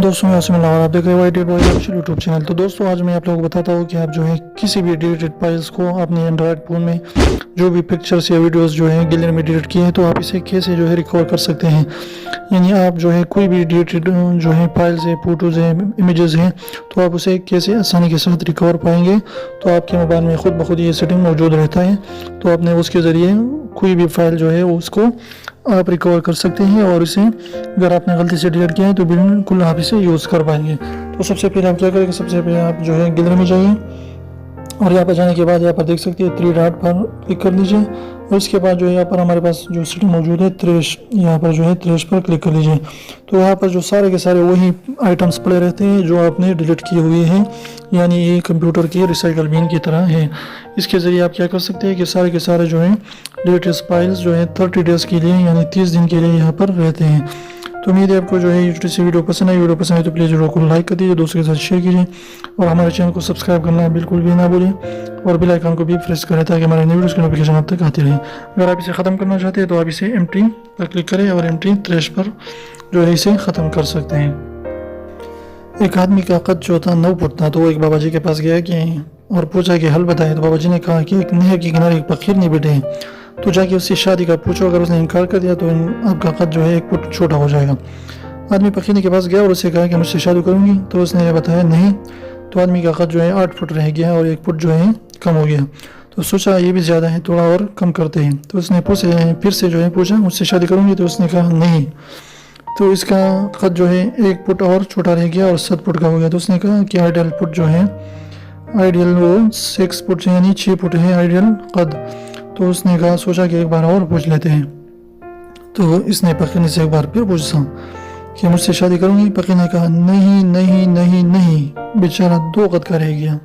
दोस्तों मैं आसिम और आप देख रहे हैं white boy official YouTube channel. तो दोस्तों आज मैं आप लोगों को बताता हूँ कि आप जो है किसी भी डिलीटेड फाइल्स को अपने एंड्रॉयड फ़ोन में जो भी पिक्चर्स या वीडियोस जो है गैलरी में डिलीट किए हैं तो आप इसे कैसे जो है रिकवर कर सकते हैं। यानी आप जो है कोई भी डिलीटेड जो है फाइल्स है, फोटोज़ हैं, इमेजेस हैं, तो आप उसे कैसे आसानी के साथ रिकवर पाएंगे। तो आपके मोबाइल में खुद ब खुद ये सेटिंग मौजूद रहता है, तो आपने उसके ज़रिए कोई भी फाइल जो है उसको आप रिकवर कर सकते हैं और इसे अगर आपने गलती से डिलीट किया है तो बिल्कुल आप इसे यूज़ कर पाएंगे। तो सबसे पहले आप क्या करेंगे, सबसे पहले आप जो है गैलरी में जाइए और यहाँ पर जाने के बाद यहाँ पर देख सकते हैं 3 डॉट पर क्लिक कर लीजिए और इसके बाद जो है यहाँ पर हमारे पास जो सेटिंग मौजूद है ट्रेश, यहाँ पर जो है ट्रेश पर क्लिक कर लीजिए। तो यहाँ पर जो सारे के सारे वही आइटम्स पड़े रहते हैं जो आपने डिलीट किए हुए हैं, यानी ये कंप्यूटर के रिसाइकल बिन की तरह है। इसके ज़रिए आप क्या कर सकते हैं कि सारे के सारे जो है डिलीटेड फाइल्स जो है 30 डेज़ के लिए यानी 30 दिन के लिए यहाँ पर रहते हैं। तो उम्मीद है आपको जो है यूट्यूब से वीडियो पसंद आई। वीडियो पसंद है तो प्लीज़ वीडियो को लाइक कर दीजिए, दोस्तों के साथ शेयर कीजिए और हमारे चैनल को सब्सक्राइब करना बिल्कुल भी ना भूलिए और बेल आइकन को भी प्रेस करें ताकि हमारे नई वीडियोस की नोटिफिकेशन आप तक आती रहे। अगर आप इसे ख़त्म करना चाहते हैं तो आप इसे एम्प्टी पर क्लिक करें और एम्प्टी ट्रैश पर जो है इसे ख़त्म कर सकते हैं। एक आदमी का कद जो था 9 फुट था, तो वो एक बाबा जी के पास गया कि और पूछा कि हल बताए। तो बाबा जी ने कहा कि एक नहर के किनारे एक फकीर नहीं बैठे हैं, तो जाके उससे शादी का पूछो, अगर उसने इनकार कर दिया तो आपका कद जो है 1 फुट छोटा हो जाएगा। आदमी फकीर के पास गया और उससे कहा कि मुझसे शादी करूंगी, तो उसने बताया नहीं। तो आदमी का कद जो है 8 फुट रह गया और 1 फुट जो है कम हो गया। तो सोचा ये भी ज़्यादा है, थोड़ा और कम करते हैं। तो उसने फिर से जो है पूछा मुझसे शादी करूंगी, तो उसने कहा नहीं। तो इसका कद जो है 1 फुट और छोटा रह गया और 7 फुट का हो गया। तो उसने कहा कि आइडियल फुट जो है आइडियल वो 6 फुट यानी 6 फुट है आइडियल कद। तो उसने कहा सोचा कि एक बार और पूछ लेते हैं। तो इसने फकीर से एक बार फिर पूछा कि मुझसे शादी करूंगी। फकीर ने कहा नहीं नहीं नहीं नहीं, बेचारा 2 कद का रह गया।